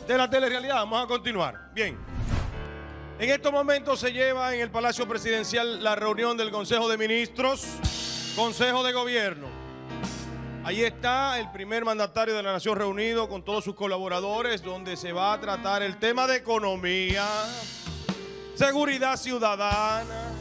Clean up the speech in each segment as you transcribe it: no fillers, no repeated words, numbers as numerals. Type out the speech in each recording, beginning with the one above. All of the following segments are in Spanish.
de la telerrealidad. Vamos a continuar. Bien. En estos momentos se lleva en el Palacio Presidencial la reunión del Consejo de Ministros, Consejo de Gobierno. Ahí está el primer mandatario de la Nación reunido con todos sus colaboradores, donde se va a tratar el tema de economía, seguridad ciudadana,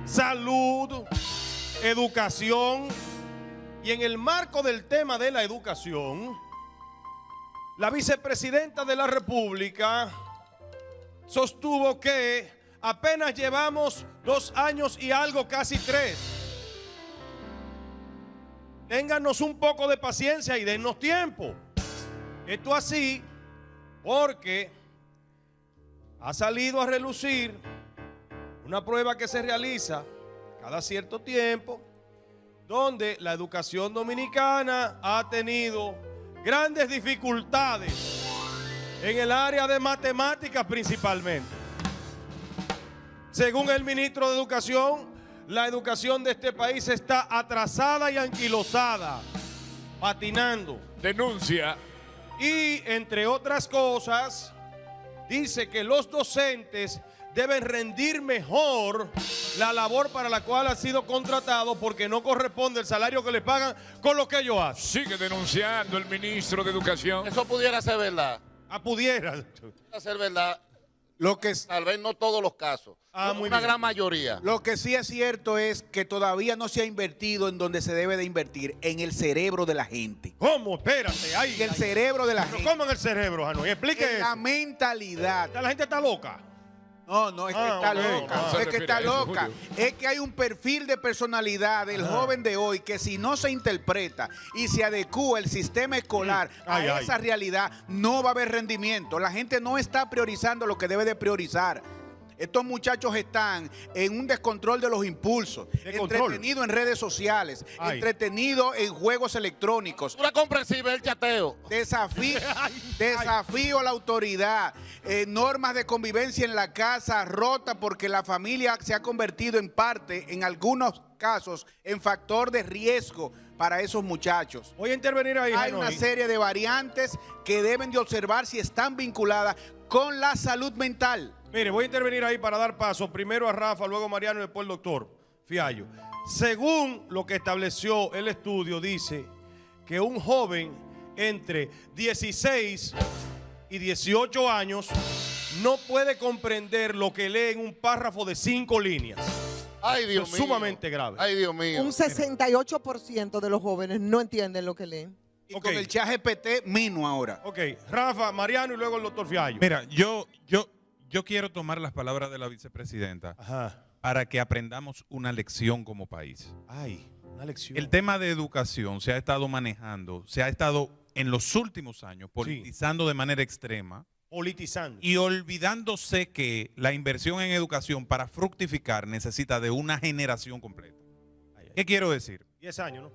salud, educación. Y en el marco del tema de la educación, la vicepresidenta de la República sostuvo que apenas llevamos 2 años y algo, casi 3. Ténganos un poco de paciencia y dennos tiempo. Esto así porque ha salido a relucir una prueba que se realiza cada cierto tiempo, donde la educación dominicana ha tenido grandes dificultades en el área de matemáticas principalmente. Según el ministro de Educación, la educación de este país está atrasada y anquilosada, patinando. Denuncia. Y entre otras cosas, dice que los docentes deben rendir mejor la labor para la cual han sido contratados, porque no corresponde el salario que les pagan con lo que ellos hacen. Sigue denunciando el ministro de Educación. Eso pudiera ser verdad. Pudiera. Pudiera ser verdad. Lo que, Tal vez no todos los casos. muy una bien. gran mayoría. lo que sí es cierto es que todavía no se ha invertido en donde se debe de invertir, en el cerebro de la gente. ¿Cómo? Espérate. Ay, En el ay. cerebro de la Pero gente. ¿cómo en el cerebro, Janoy? Explique En eso. la mentalidad. La gente está loca. No, es que está ok. loca. No se Es que refiere está a eso, loca. Julio. Es que hay un perfil de personalidad del joven de hoy que si no se interpreta y se adecúa el sistema escolar Ay, a ay. esa realidad, no va a haber rendimiento. La gente no está priorizando lo que debe de priorizar. Estos muchachos están en un descontrol de los impulsos, entretenidos en redes sociales, Ay. entretenidos en juegos electrónicos. Una comprensiva el chateo. Desafío a la autoridad, normas de convivencia en la casa rota porque la familia se ha convertido en parte, en algunos casos, en factor de riesgo para esos muchachos. Voy a intervenir ahí, Hay Janoy. una serie de variantes que deben de observar si están vinculadas con la salud mental. Mire, voy a intervenir ahí para dar paso primero a Rafa, luego a Mariano y después al doctor Fiallo. Según lo que estableció el estudio, dice que un joven entre 16 y 18 años no puede comprender lo que lee en un párrafo de 5 líneas. Ay, Dios Eso es mío. sumamente grave. Ay, Dios mío. Un 68% de los jóvenes no entienden lo que leen. Y Ok. con el chat GPT menos ahora. Ok, Rafa, Mariano y luego el doctor Fiallo. Mira, yo quiero tomar las palabras de la vicepresidenta Ajá. para que aprendamos una lección como país. Ay, una lección. El tema de educación se ha estado manejando, se ha estado en los últimos años politizando de manera extrema Politizando. y olvidándose que la inversión en educación para fructificar necesita de una generación completa. ¿Qué quiero decir? 10 años, ¿no?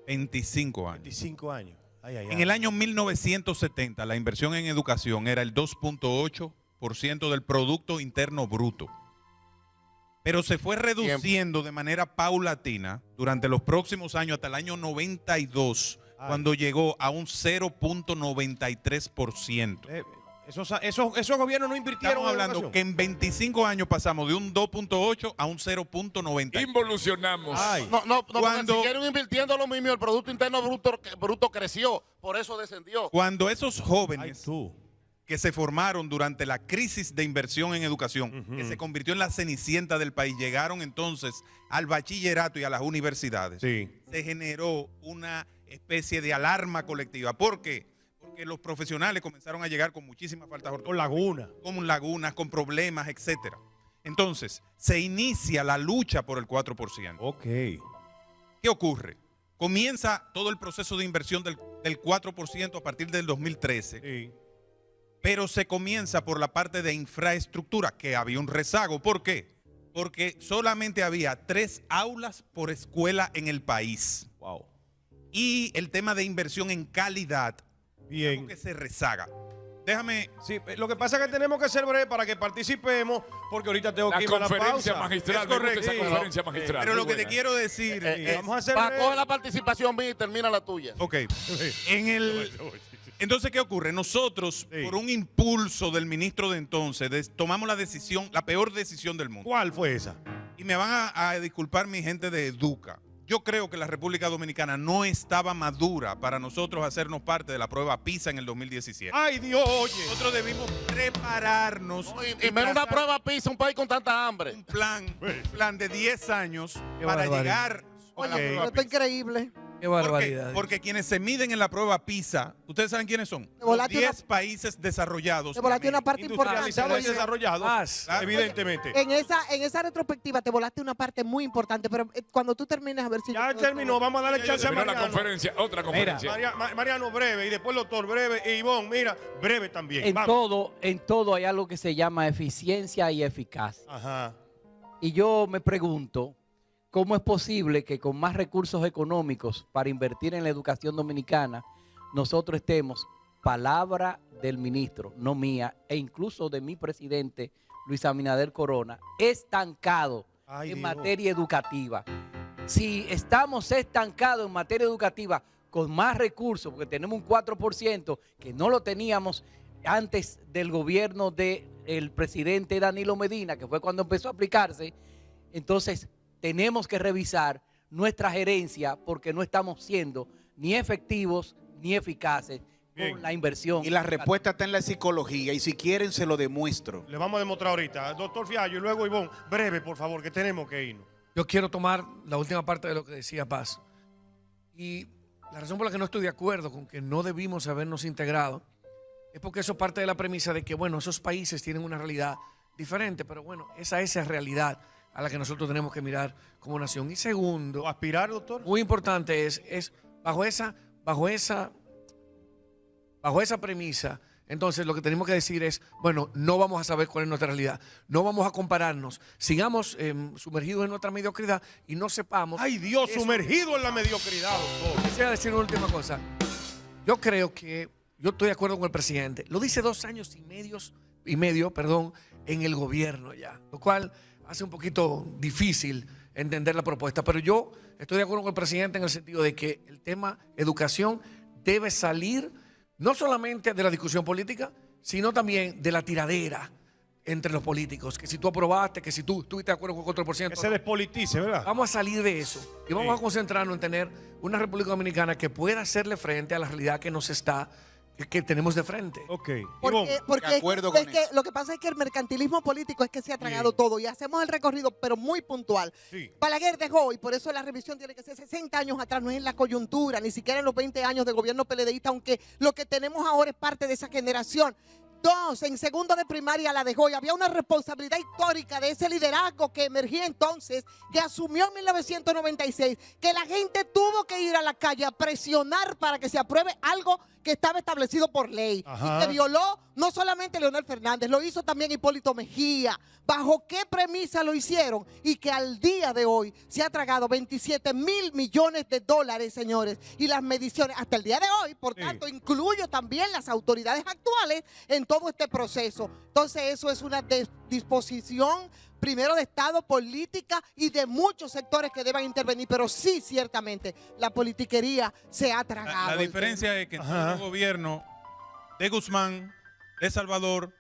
25 años. 25 años. Ay, ay, ay. En el año 1970 la inversión en educación era el 2.8% del Producto Interno Bruto. Pero se fue reduciendo de manera paulatina durante los próximos años hasta el año 92, cuando llegó a un 0.93%. Esos gobiernos no invirtieron Estamos en hablando educación. que en 25 años pasamos de un 2.8 a un 0.90. Involucionamos. Ay. No, Cuando- porque siguieron invirtiendo lo mismo, el Producto Interno Bruto creció, por eso descendió. Cuando esos Ay, jóvenes tú. que se formaron durante la crisis de inversión en educación, que se convirtió en la cenicienta del país, llegaron entonces al bachillerato y a las universidades. Sí. Se generó una especie de alarma colectiva. ¿Por qué? Porque los profesionales comenzaron a llegar con muchísimas faltas Con ortográficas, laguna. con lagunas, con problemas, etcétera. Entonces, se inicia la lucha por el 4%. Ok. ¿Qué ocurre? Comienza todo el proceso de inversión del 4% a partir del 2013. Sí. Pero se comienza por la parte de infraestructura, que había un rezago. ¿Por qué? Porque solamente había 3 aulas por escuela en el país. Wow. Y el tema de inversión en calidad, Bien. que se rezaga. Déjame, Sí, lo que pasa es que tenemos que ser breve para que participemos, porque ahorita tengo La que irme a la conferencia pausa. magistral, Es me gusta correcto. esa Sí. conferencia magistral. pero muy lo que te buena. quiero decir es, Vamos a hacer Para breve. coger la participación mía y termina la tuya. ok, en el, Entonces, ¿qué ocurre? Nosotros, Sí. por un impulso del ministro de entonces, tomamos la decisión, la peor decisión del mundo. ¿Cuál fue esa? Y me van a disculpar mi gente de Educa. Yo creo que la República Dominicana no estaba madura para nosotros hacernos parte de la prueba PISA en el 2017. ¡Ay, Dios, oye! Nosotros debimos prepararnos Y menos una trazar prueba PISA, un país con tanta hambre. un plan de 10 años Qué para barbaridad. llegar a la Ok. prueba Esto es PISA. increíble. Qué ¿Por qué? barbaridad. Porque quienes se miden en la prueba PISA, ¿ustedes saben quiénes son? Te Los volaste 10 países desarrollados. Te volaste de una América. parte importante. Industrializados y desarrollados, Más. evidentemente. En esa retrospectiva te volaste una parte muy importante, pero cuando tú termines a ver si... Ya yo puedo- terminó, vamos a darle chance a Terminó la Mariano. conferencia, otra conferencia. Mariano breve y después el doctor breve y Ivonne, mira, breve también. Vamos. En todo hay algo que se llama eficiencia y eficacia. Ajá. Y yo me pregunto, ¿cómo es posible que con más recursos económicos para invertir en la educación dominicana, nosotros estemos, palabra del ministro, no mía, e incluso de mi presidente, Luis Abinader Corona, estancado Ay, en Dios. materia educativa? Si estamos estancados en materia educativa con más recursos, porque tenemos un 4% que no lo teníamos antes del gobierno del presidente Danilo Medina, que fue cuando empezó a aplicarse, entonces tenemos que revisar nuestra gerencia porque no estamos siendo ni efectivos ni eficaces Bien. con la inversión. Y la respuesta está en la psicología y si quieren se lo demuestro. Le vamos a demostrar ahorita. Doctor Fiallo y luego Ivonne, breve, por favor, que tenemos que irnos. Yo quiero tomar la última parte de lo que decía Paz. Y la razón por la que no estoy de acuerdo con que no debimos habernos integrado es porque eso parte de la premisa de que, bueno, esos países tienen una realidad diferente, pero bueno, esa es la realidad a la que nosotros tenemos que mirar como nación. Y segundo, ¿O aspirar, doctor? muy importante es bajo esa premisa, entonces lo que tenemos que decir es, bueno, no vamos a saber cuál es nuestra realidad, no vamos a compararnos, sigamos sumergidos en nuestra mediocridad y no sepamos. Ay, Dios, eso. sumergido en la mediocridad, doctor. Quisiera decir una última cosa. Yo creo que yo estoy de acuerdo con el presidente. Lo dice 2 años y medio, en el gobierno ya, lo cual hace un poquito difícil entender la propuesta. Pero yo estoy de acuerdo con el presidente en el sentido de que el tema educación debe salir no solamente de la discusión política, sino también de la tiradera entre los políticos. Que si tú aprobaste, que si tú estuviste de acuerdo con el 4%. Que se despolitice, ¿verdad? Vamos a salir de eso y vamos Sí. a concentrarnos en tener una República Dominicana que pueda hacerle frente a la realidad que tenemos de frente. Ok. Porque De acuerdo es con que lo que pasa es que el mercantilismo político es que se ha tragado todo y hacemos el recorrido, pero muy puntual. Sí. Balaguer dejó, y por eso la revisión tiene que ser 60 años atrás, no es en la coyuntura, ni siquiera en los 20 años de gobierno PLDista, aunque lo que tenemos ahora es parte de esa generación. 2, en segundo de primaria la dejó y había una responsabilidad histórica de ese liderazgo que emergía entonces, que asumió en 1996, que la gente tuvo que ir a la calle a presionar para que se apruebe algo que estaba establecido por ley. Ajá. Y que violó no solamente Leonel Fernández, lo hizo también Hipólito Mejía. ¿Bajo qué premisa lo hicieron? Y que al día de hoy se ha tragado 27.000 millones de dólares, señores. Y las mediciones hasta el día de hoy, por Sí. tanto, incluyo también las autoridades actuales en todo este proceso. Entonces, eso es una disposición primero de Estado, política y de muchos sectores que deban intervenir, pero sí, ciertamente, la politiquería se ha tragado. La diferencia es que en Ajá. todo el gobierno de Guzmán, de Salvador,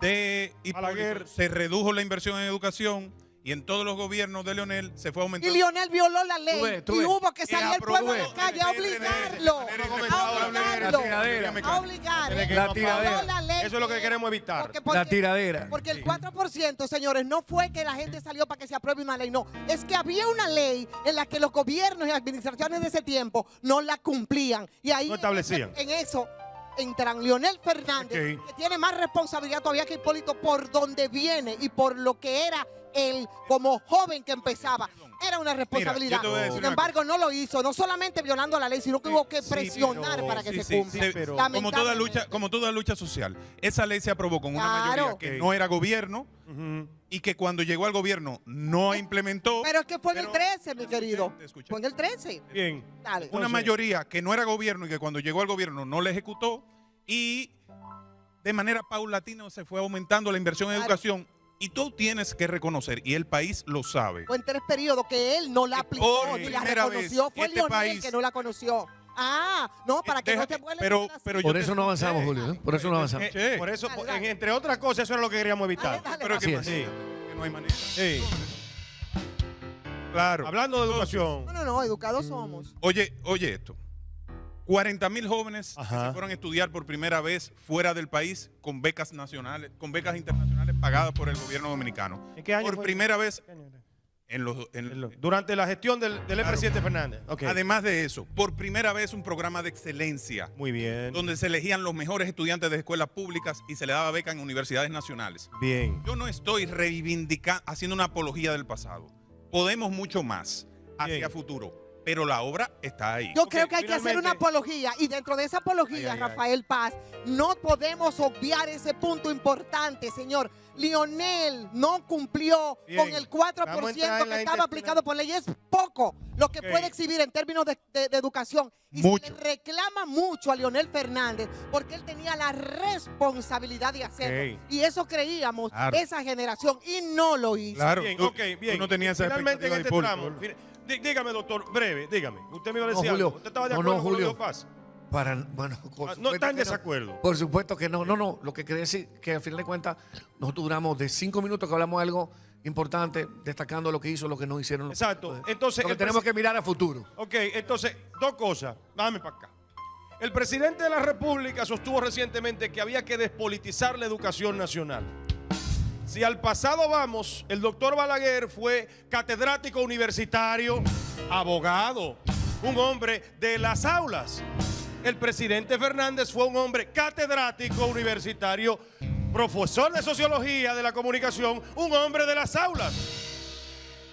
de Balaguer. Hipólito, se redujo la inversión en educación y en todos los gobiernos de Leonel se fue Y aumentando. Leonel violó la ley Tú y ves. hubo que Y salir el pueblo a la aprobó calle a de manera obligarlo. irresponsable. A obligar. Tiene que La ir tiradera. Violó la ley. Eso es lo que queremos evitar. Porque La tiradera. Porque el 4%, señores, no fue que la gente salió para que se apruebe una ley, no. Es que había una ley en la que los gobiernos y administraciones de ese tiempo no la cumplían. Y ahí No establecían. En eso entran Leonel Fernández, Ok. que tiene más responsabilidad todavía que Hipólito por donde viene y por lo que era él como joven que empezaba. Era una responsabilidad. yo te voy a decir Sin una embargo, no lo hizo, no solamente violando la ley, sino que hubo que Sí, presionar pero- para que Sí, se sí, cumpla. sí, pero- como toda lucha social, esa ley se aprobó con una Claro. mayoría que Ok. no era gobierno Ujú. y que cuando llegó al gobierno no implementó. Pero es que fue en el Pero- 13, mi querido. Te escuché. Fue en el 13. Bien. Dale. Una Entonces- mayoría que no era gobierno y que cuando llegó al gobierno no la ejecutó y de manera paulatina se fue aumentando la inversión en Claro. educación. Y tú tienes que reconocer, y el país lo sabe, Fue en 3 periodos que él no la Que aplicó por ni la primera reconoció. vez Fue este Leonel país- que no la conoció. No, para que Deja- no te vuelvan pero- a hacer. pero yo Por te eso no avanzamos, escuché. Julio. Por eso no avanzamos. Escuché. Por eso, Dale, dale. entre otras cosas, eso era lo que queríamos evitar. Dale, Pero dale. que, Así es. que no hay manera. Sí. Claro. Hablando de educación. No, educados somos. Oye esto. 40.000 jóvenes que Ajá. se fueron a estudiar por primera vez fuera del país con becas nacionales, con becas internacionales pagadas por el gobierno dominicano. ¿En qué año Por fue? primera vez Durante la gestión del expresidente Fernández. Ok. Además de eso, por primera vez un programa de excelencia Muy bien. donde se elegían los mejores estudiantes de escuelas públicas y se le daba beca en universidades nacionales. Bien. Yo no estoy reivindicando, haciendo una apología del pasado. Podemos mucho más hacia Bien. futuro, pero la obra está ahí. Yo Ok, creo que hay que hacer finalmente- una apología y dentro de esa apología, Ay, ay, ay. Rafael Paz, no podemos obviar ese punto importante, señor. Lionel no cumplió Bien. con el 4% Vamos a entrar en la que estaba aplicado por ley. Es poco lo que Ok. puede exhibir en términos de educación. Y Mucho. se le reclama mucho a Lionel Fernández porque él tenía la responsabilidad de hacerlo. Ok. Y eso creíamos, Claro. esa generación, y no lo hizo. Claro, Bien, tú, ok, bien. tú no tenías esa Finalmente en expectativa este de tramo. público. Dígame, doctor, breve, dígame. Usted me iba a decir No, Julio. algo. ¿Usted estaba de No, acuerdo no, con lo que Julio. dijo Paz? Bueno, por No supuesto está en que desacuerdo. Por supuesto que no. No. Lo que quería decir que al final de cuentas nosotros duramos de 5 minutos que hablamos de algo importante, destacando lo que hizo, lo que no hicieron. Exacto. Entonces, Lo que el tenemos que mirar a futuro. Ok, entonces, dos cosas. Dame para acá. El presidente de la República sostuvo recientemente que había que despolitizar la educación nacional. Si al pasado vamos, el doctor Balaguer fue catedrático universitario, abogado, un hombre de las aulas. El presidente Fernández fue un hombre catedrático universitario, profesor de sociología de la comunicación, un hombre de las aulas.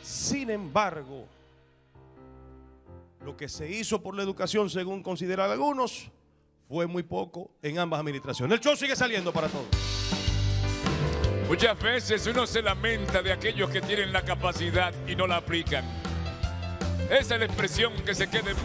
Sin embargo, lo que se hizo por la educación, según consideran algunos, fue muy poco en ambas administraciones. El show sigue saliendo para todos. Muchas veces uno se lamenta de aquellos que tienen la capacidad y no la aplican. Esa es la expresión que se queda en